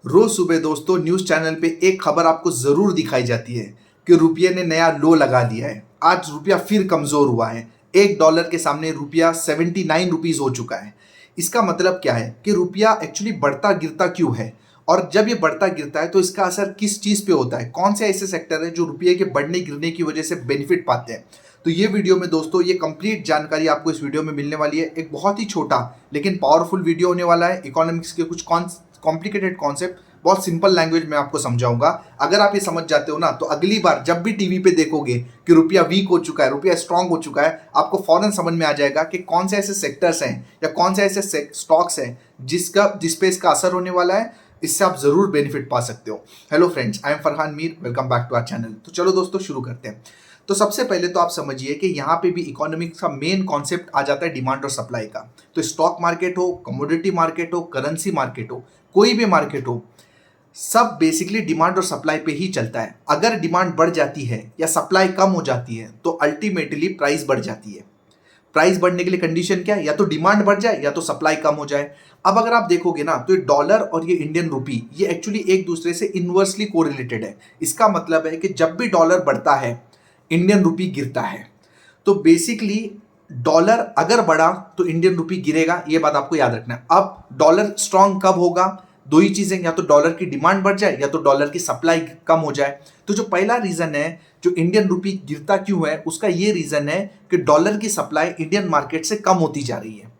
रोज सुबह दोस्तों news channel पे एक खबर आपको जरूर दिखाई जाती है कि रुपये ने नया लो लगा दिया है। आज रुपया फिर कमजोर हुआ है। $1 के सामने रुपया 79 रुपीज हो चुका है। इसका मतलब क्या है कि रुपया एक्चुअली बढ़ता गिरता क्यों है, और जब ये बढ़ता गिरता है तो इसका असर किस चीज पे होता है, कौन से ऐसे सेक्टर है जो रुपये के बढ़ने गिरने की वजह से बेनिफिट पाते हैं। तो ये वीडियो में दोस्तों ये कंप्लीट जानकारी आपको इस वीडियो में मिलने वाली है। एक बहुत ही छोटा लेकिन पावरफुल वीडियो होने वाला है। इकोनॉमिक्स के कुछ कॉम्प्लिकेटेड कॉन्सेप्ट बहुत सिंपल लैंग्वेज में आपको समझाऊंगा। अगर आप ये समझ जाते हो ना, तो अगली बार जब भी टीवी पे देखोगे कि रुपया वीक हो चुका है, रुपया स्ट्रांग हो चुका है, आपको फौरन समझ में आ जाएगा कि कौन से ऐसे सेक्टर्स हैं या कौन से ऐसे स्टॉक्स हैं जिस पे इसका असर होने वाला है। इससे आप जरूर बेनिफिट पा सकते हो। Hello friends, I am Farhan Mir, welcome back to our channel. तो चलो दोस्तों शुरू करते हैं। तो सबसे पहले तो आप समझिए कि यहाँ पे भी इकोनॉमिक्स का मेन कॉन्सेप्ट आ जाता है डिमांड और सप्लाई का। तो स्टॉक मार्केट हो, कमोडिटी मार्केट हो, करेंसी मार्केट हो, कोई भी मार्केट हो, सब बेसिकली डिमांड और सप्लाई पे ही चलता है। अगर डिमांड बढ़ जाती है या सप्लाई कम हो जाती है तो अल्टीमेटली प्राइस बढ़ जाती है। प्राइस बढ़ने के लिए कंडीशन क्या है? या तो डिमांड बढ़ जाए या तो सप्लाई कम हो जाए। अब अगर आप देखोगे ना, तो ये डॉलर और ये इंडियन रुपी ये एक्चुअली एक दूसरे से इनवर्सली कोरिलेटेड है। इसका मतलब है कि जब भी डॉलर बढ़ता है इंडियन रुपी गिरता है। तो बेसिकली डॉलर अगर बढ़ा तो इंडियन रुपी गिरेगा, ये बात आपको याद रखना है। अब डॉलर स्ट्रांग कब होगा? दो ही चीजें, या तो डॉलर की डिमांड बढ़ जाए या तो डॉलर की सप्लाई कम हो जाए। तो जो पहला रीजन है जो इंडियन रुपी गिरता क्यों है, उसका ये रीजन है कि डॉलर की सप्लाई इंडियन मार्केट से कम होती जा रही है।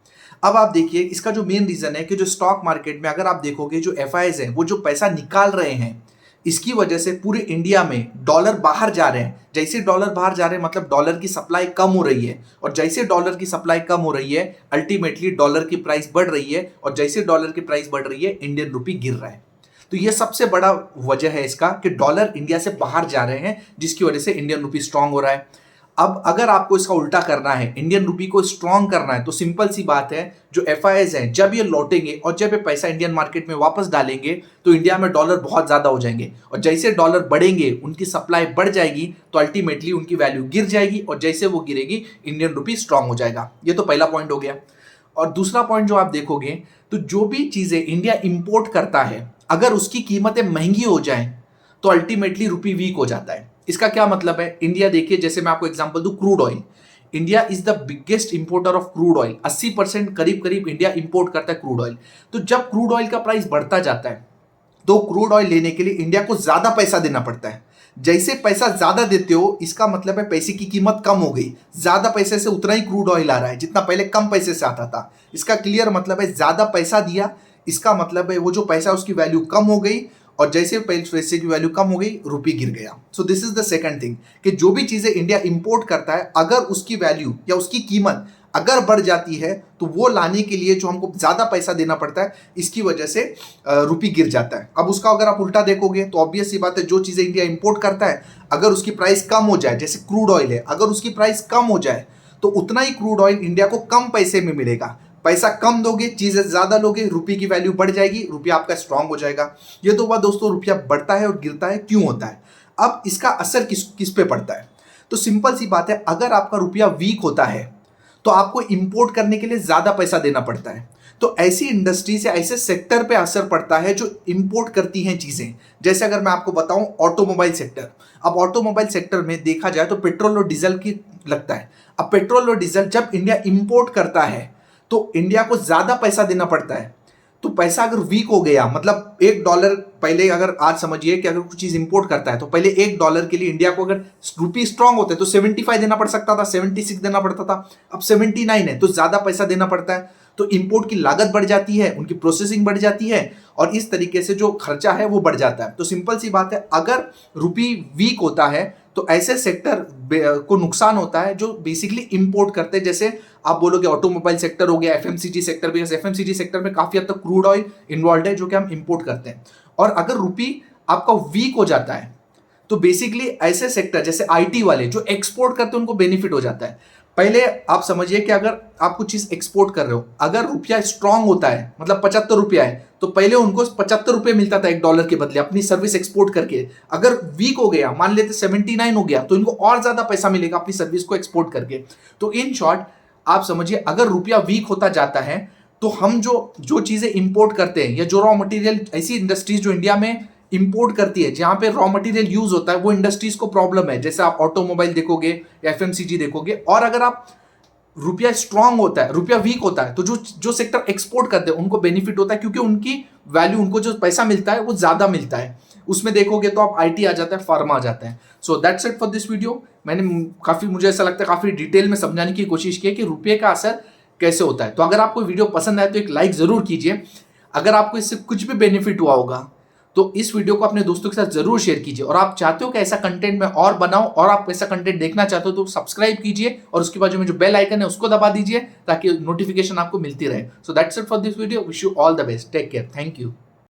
अब आप देखिए इसका जो मेन रीजन है कि जो स्टॉक मार्केट में अगर आप देखोगे जो एफआईज हैं वो जो पैसा निकाल रहे हैं, इसकी वजह से पूरे इंडिया में डॉलर बाहर जा रहे हैं। जैसे डॉलर बाहर जा रहे हैं मतलब डॉलर की सप्लाई कम हो रही है, और जैसे डॉलर की सप्लाई कम हो रही है अल्टीमेटली डॉलर की प्राइस बढ़ रही है, और जैसे डॉलर की प्राइस बढ़ रही है इंडियन रुपी गिर रहा है। तो ये सबसे बड़ा वजह है इसका कि डॉलर इंडिया से बाहर जा रहे हैं, जिसकी वजह से इंडियन रुपी स्ट्रांग हो रहा है। अब अगर आपको इसका उल्टा करना है, इंडियन रुपी को स्ट्रांग करना है, तो सिंपल सी बात है, जो एफआईएस हैं जब ये लौटेंगे और जब ये पैसा इंडियन मार्केट में वापस डालेंगे तो इंडिया में डॉलर बहुत ज्यादा हो जाएंगे, और जैसे डॉलर बढ़ेंगे उनकी सप्लाई बढ़ जाएगी तो अल्टीमेटली उनकी वैल्यू गिर जाएगी, और जैसे वो गिरेगी इंडियन रुपी स्ट्रांग हो जाएगा। ये तो पहला पॉइंट हो गया। और दूसरा पॉइंट जो आप देखोगे, तो जो भी चीजें इंडिया इंपोर्ट करता है अगर उसकी कीमतें महंगी हो जाएं तो अल्टीमेटली रुपी वीक हो जाता है। इसका क्या मतलब है? इंडिया देखिए, जैसे मैं आपको एग्जांपल दूं, crude oil. India is the biggest importer of crude oil. 80% करीब करीब इंडिया इंपोर्ट करता है क्रूड ऑयल। तो जब क्रूड ऑयल का प्राइस बढ़ता जाता है तो क्रूड ऑयल लेने के लिए इंडिया को ज्यादा पैसा देना पड़ता है। जैसे पैसा ज्यादा देते हो इसका मतलब है पैसे की कीमत कम हो गई। ज्यादा पैसे से उतना ही क्रूड ऑयल आ रहा है जितना पहले कम पैसे से आता था। इसका क्लियर मतलब है ज्यादा पैसा दिया, इसका मतलब है वो जो पैसा उसकी वैल्यू कम हो गई, और जैसे पैसे की वैल्यू कम हो गई रुपी गिर गया। So this is the second thing कि जो भी चीजें इंडिया इंपोर्ट करता है अगर उसकी वैल्यू या उसकी कीमत अगर बढ़ जाती है तो वो लाने के लिए जो हमको ज्यादा पैसा देना पड़ता है, इसकी वजह से रुपी गिर जाता है। अब उसका अगर आप उल्टा देखोगे तो ऑब्वियस सी बात है, जो चीजें इंडिया इंपोर्ट करता है अगर उसकी प्राइस कम हो जाए, जैसे क्रूड ऑयल है, अगर उसकी प्राइस कम हो जाए तो उतना ही क्रूड ऑयल इंडिया को कम पैसे में मिलेगा। पैसा कम दोगे, चीजें ज्यादा लोगे, रुपये की वैल्यू बढ़ जाएगी, रुपया आपका स्ट्रांग हो जाएगा। ये तो हुआ दोस्तों रुपया बढ़ता है और गिरता है क्यों होता है। अब इसका असर किस पे पड़ता है? तो सिंपल सी बात है, अगर आपका रुपया वीक होता है तो आपको इंपोर्ट करने के लिए ज्यादा पैसा देना पड़ता है। तो ऐसी इंडस्ट्री से, ऐसे सेक्टर पे असर पड़ता है जो इंपोर्ट करती हैं चीजें। जैसे अगर मैं आपको बताऊं ऑटोमोबाइल सेक्टर। अब ऑटोमोबाइल सेक्टर में देखा जाए तो पेट्रोल और डीजल की लगता है। अब पेट्रोल और डीजल जब इंडिया इंपोर्ट करता है तो इंडिया को ज्यादा पैसा देना पड़ता है। तो पैसा अगर वीक हो गया, मतलब $1 पहले, अगर आज समझिए कि अगर कुछ चीज इंपोर्ट करता है तो पहले $1 के लिए इंडिया को अगर रुपी स्ट्रांग होते तो 75 देना पड़ सकता था, 76 देना पड़ता था, अब 79 है तो ज्यादा पैसा देना पड़ता है। तो इंपोर्ट की लागत बढ़ जाती है, उनकी प्रोसेसिंग बढ़ जाती है, और इस तरीके से जो खर्चा है वो बढ़ जाता है। तो सिंपल सी बात है, अगर रुपी वीक होता है तो ऐसे सेक्टर को नुकसान होता है जो बेसिकली इंपोर्ट करते हैं। जैसे आप बोलोगे ऑटोमोबाइल सेक्टर हो गया, एफएमसीजी सेक्टर भी, एफएमसीजी सेक्टर में काफी हद तक क्रूड ऑयल इन्वॉल्व है जो कि हम इंपोर्ट करते हैं। और अगर रुपी आपका वीक हो जाता है तो बेसिकली ऐसे सेक्टर जैसे आईटी वाले जो एक्सपोर्ट करते हैं उनको बेनिफिट हो जाता है। पहले आप समझिए कि अगर आप कुछ चीज एक्सपोर्ट कर रहे हो, अगर रुपया स्ट्रांग होता है मतलब 75 रुपया है, तो पहले उनको 75 रुपये मिलता था $1 के बदले अपनी सर्विस एक्सपोर्ट करके। अगर वीक हो गया, मान लेते 79 हो गया, तो इनको और ज्यादा पैसा मिलेगा अपनी सर्विस को एक्सपोर्ट करके। तो इन शॉर्ट आप समझिए, अगर रुपया वीक होता जाता है तो हम जो जो चीजें इंपोर्ट करते हैं या जो रॉ मटेरियल, ऐसी इंडस्ट्रीज जो इंडिया में इंपोर्ट करती है जहां पे रॉ मटेरियल यूज होता है, वो इंडस्ट्रीज को प्रॉब्लम है। जैसे आप ऑटोमोबाइल देखोगे या एफएमसीजी देखोगे। और अगर आप रुपया स्ट्रांग होता है, रुपया वीक होता है, तो जो जो सेक्टर एक्सपोर्ट करते हैं उनको बेनिफिट होता है, क्योंकि उनकी वैल्यू, उनको जो पैसा मिलता है वो ज्यादा मिलता है। उसमें देखोगे तो आप आईटी आ जाता है, फार्मा आ जाता है। सो that's it for this video. मैंने काफी, मुझे ऐसा लगता है काफी डिटेल में समझाने की कोशिश की है कि रुपये का असर कैसे होता है। तो अगर आपको वीडियो पसंद आए तो एक लाइक जरूर कीजिए। अगर आपको इससे कुछ भी बेनिफिट हुआ होगा तो इस वीडियो को अपने दोस्तों के साथ जरूर शेयर कीजिए। और आप चाहते हो कि ऐसा कंटेंट मैं और बनाऊं और आप ऐसा कंटेंट देखना चाहते हो तो सब्सक्राइब कीजिए और उसके बाजू में जो बेल आइकन है उसको दबा दीजिए ताकि नोटिफिकेशन आपको मिलती रहे। So that's it for this video. Wish you all the best. Take care. Thank you.